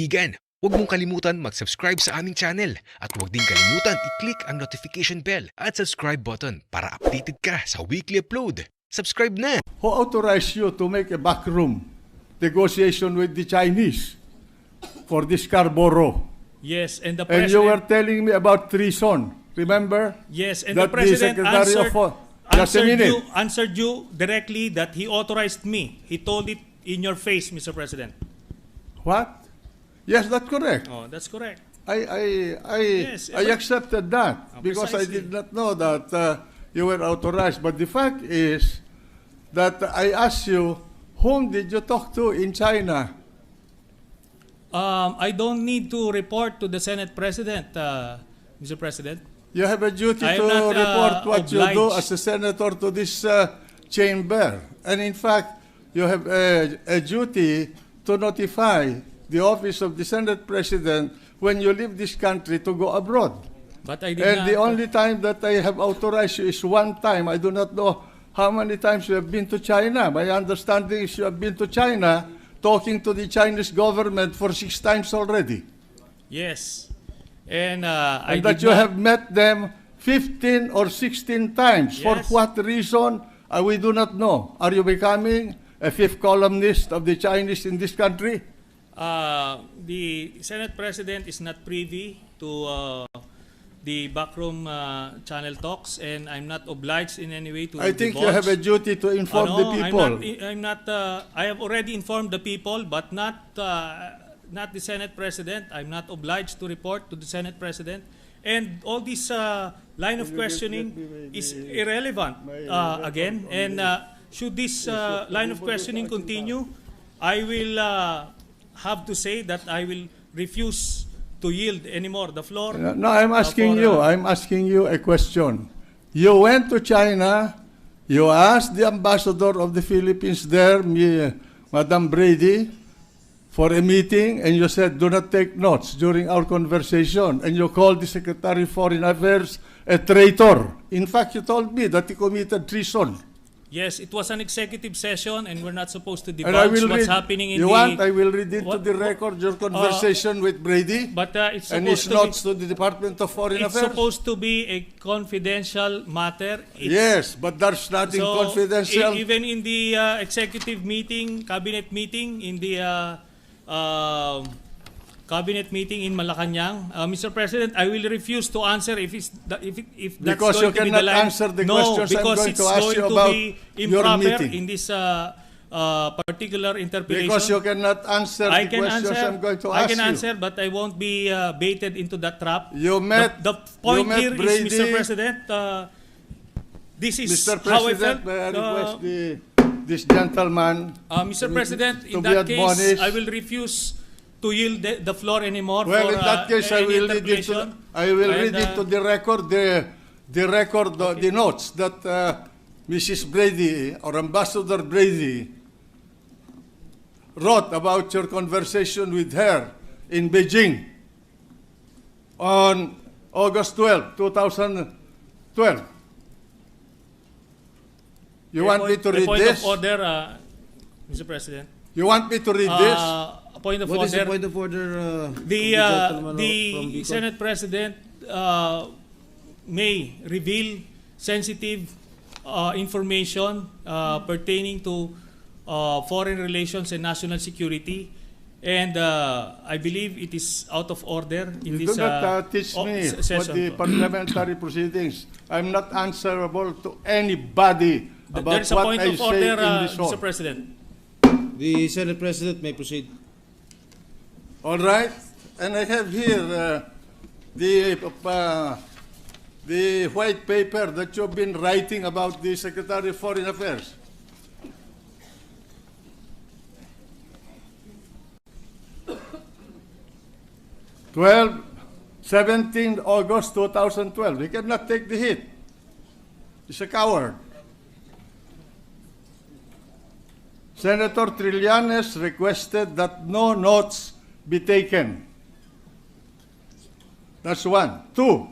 kaibigan, huwag mong kalimutan mag-subscribe sa aming channel at huwag din kalimutan i-click ang notification bell at subscribe button para updated ka sa weekly upload. Subscribe na! Who authorized you to make a backroom negotiation with the Chinese for this Scarborough? Yes, and the And president... you were telling me about treason. Remember? Yes, and that the president answered you directly that he authorized me. He told it in your face, Mr. President. What? Yes, that's correct. Oh, that's correct. I accepted that because I did not know that you were authorized. But the fact is that I asked you, whom did you talk to in China? I don't need to report to the Senate President, Mr. President. You have a duty to report what you do as a senator to this chamber. And in fact, you have a duty to notify the office of the Senate President when you leave this country to go abroad. But I did And not, the only time that I have authorized you is one time. I do not know how many times you have been to China. My understanding is you have been to China talking to the Chinese government for 6 times already. Yes. And you have met them 15 or 16 times. Yes. For what reason? We do not know. Are you becoming a 5th columnist of the Chinese in this country? The Senate President is not privy to the backroom channel talks, and I'm not obliged in any way to I think divulge. you have a duty to inform the people. I have already informed the people, but not the Senate President. I'm not obliged to report to the Senate President. And all this line of questioning is irrelevant again. And should this line of questioning continue, I will have to say that I will refuse to yield anymore the floor. No, I'm asking you a question. You went to China, you asked the ambassador of the Philippines there, Madam Brady, for a meeting, and you said, do not take notes during our conversation. And you called the Secretary of Foreign Affairs a traitor. In fact, you told me that he committed treason. Yes, it was an executive session, and we're not supposed to divulge what's happening in I will read it to the record, your conversation with Brady, but it's and his notes to the Department of Foreign Affairs. It's supposed to be a confidential matter. Yes, but there's nothing confidential. Even in the executive meeting, cabinet meeting, in the cabinet meeting in Malacanang, Mr. President, I will refuse to answer if that's because going to be the line. Answer the no, questions because I'm going it's to ask going you to about be your improper meeting. in this particular interpretation. Because you cannot answer the questions I'm going to ask you. I can answer, but I won't be baited into that trap. You met the point here Brady, is, Mr. President, this is Mr. how I President, felt. may I request this gentleman Mr. President, in to that be case, admonished. I will refuse to yield the floor anymore. Well, for, in that case, I will read interpretation. into the record the notes that Mrs. Brady or Ambassador Brady wrote about your conversation with her in Beijing on August 12, 2012. You want me to read this? Point of order, Mr. President. You want me to read this? Point of What order. is the point of order? The Senate President may reveal sensitive information pertaining to foreign relations and national security, and I believe it is out of order in You this do not teach me session. what the parliamentary proceedings. I'm not answerable to anybody about There is a what point I of say order, in this hall. Mr. President. The Senate President may proceed. All right, and I have here the white paper that you've been writing about the Secretary of Foreign Affairs. August 17 2012. He cannot take the hit. He's a coward. Senator Trillanes requested that no notes be taken. That's one. Two,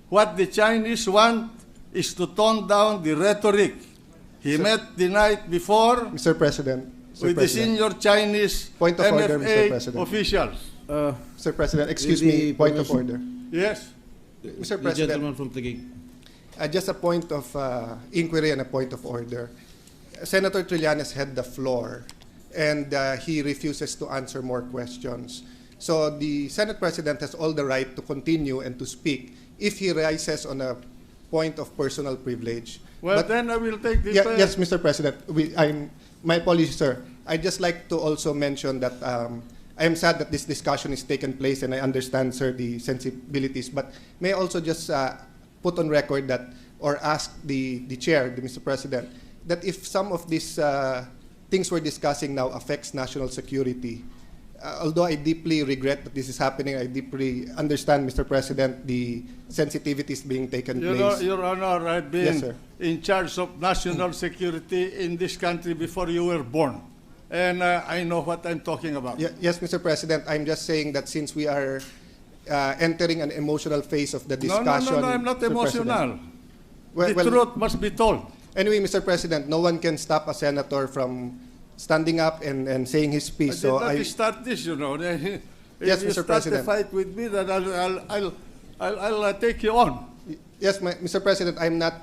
what the Chinese want is to tone down the rhetoric. He met the night before. Mr. President, with the senior Chinese Point of order, Mr. MFA President. officials. Mr. President, excuse With me, the point of permission. order. Yes. Mr. The President. gentleman from Taguig. Just a point of inquiry and a point of order. Senator Trillanes had the floor, and he refuses to answer more questions. So the Senate President has all the right to continue and to speak if he rises on a point of personal privilege. Well, But- then I will take the... Yes, Mr. President. My apologies, sir. I'd just like to also mention that I am sad that this discussion is taking place, and I understand, sir, the sensibilities. But may I also just put on record that, or ask the chair, Mr. President, that if some of these things we're discussing now affects national security, although I deeply regret that this is happening, I deeply understand, Mr. President, the sensitivities being taken place. Your Honor, I've been Yes, sir. in charge of national security in this country before you were born. And I know what I'm talking about. Yes, Mr. President, I'm just saying that since we are entering an emotional phase of the discussion... No, I'm not Mr. emotional. President. The truth must be told. Anyway, Mr. President, no one can stop a senator from standing up and saying his I piece. did not start this, you know. If Yes, you Mr. start President. the fight with me, then I'll take you on. Yes, Mr. President, I'm not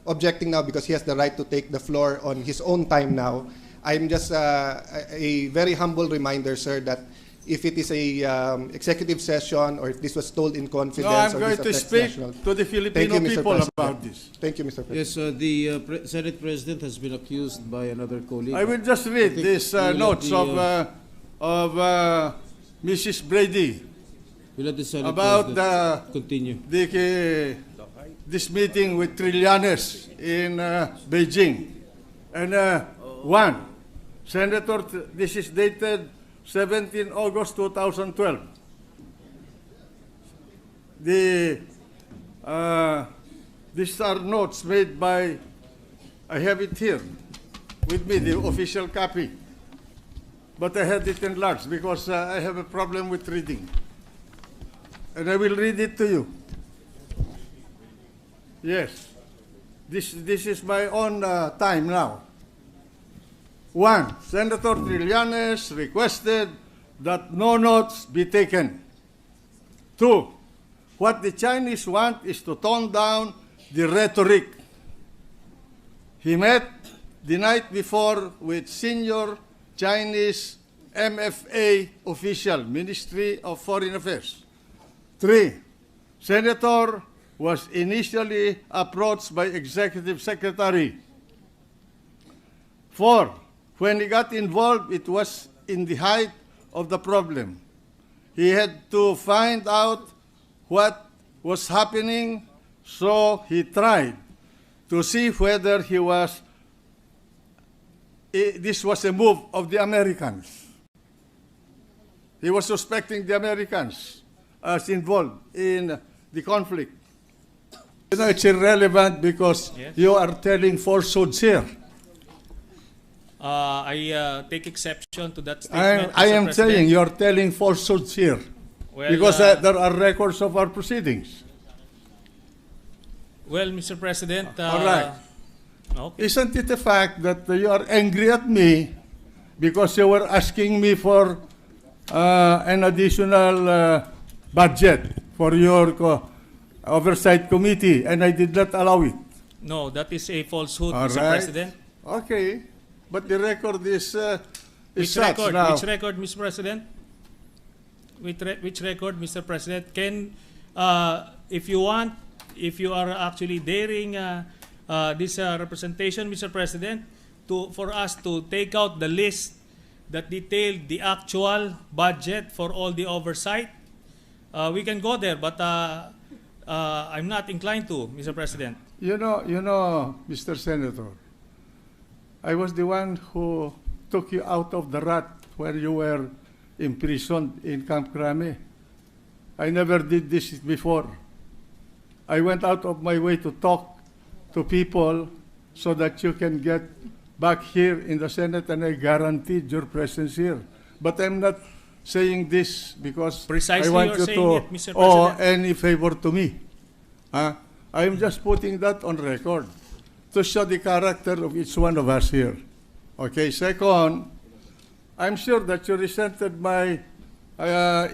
objecting now because he has the right to take the floor on his own time now. I'm just a very humble reminder, sir, that if it is a executive session or if this was told in confidence... No, I'm or going this to affects speak national- to the Filipino Mr. people President. about this. Thank you, Mr. President. Yes, the Senate President has been accused by another colleague. I will just read think these we'll let notes the, of Mrs. Brady We'll let the Senate about President continue. this meeting with Trillanes in Beijing. And one, Senator, this is dated 17 August 2012. These are notes made by, I have it here with me, the official copy. But I had it enlarged because I have a problem with reading. And I will read it to you. Yes. This is my own time now. 1. Senator Trillanes requested that no notes be taken. 2. What the Chinese want is to tone down the rhetoric. He met the night before with senior Chinese MFA official, Ministry of Foreign Affairs. 3. Senator was initially approached by Executive Secretary. 4. When he got involved, it was in the height of the problem. He had to find out what was happening, so he tried to see whether this was a move of the Americans. He was suspecting the Americans as involved in the conflict. You know, it's irrelevant because you are telling falsehoods here. I take exception to that statement. I Mr. am President. saying you are telling falsehoods here Well, because there are records of our proceedings. Well, Mr. President. All right. Okay. Isn't it a fact that you are angry at me because you were asking me for an additional budget for your oversight committee, and I did not allow it? No, that is a falsehood, All Mr. right. President. Okay, but the record is Which such record? now. Which record, Mr. President? Which record, Mr. President? Can, if you want, if you are actually daring this representation, Mr. President, for us to take out the list that detailed the actual budget for all the oversight, we can go there, but I'm not inclined to, Mr. President. You know, Mr. Senator, I was the one who took you out of the rut where you were imprisoned in Camp Crame. I never did this before. I went out of my way to talk to people so that you can get back here in the Senate, and I guaranteed your presence here. But I'm not saying this because Precisely I want you're you saying to it, Mr. owe President. any favor to me. I'm just putting that on record to show the character of each one of us here. Okay, second, I'm sure that you resented my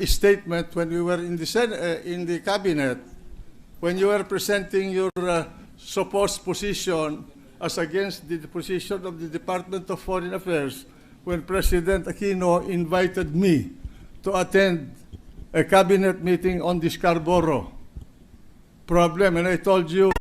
statement when we were in the cabinet, when you were presenting your supposed position as against the position of the Department of Foreign Affairs, when President Aquino invited me to attend a cabinet meeting on the Scarborough problem, and I told you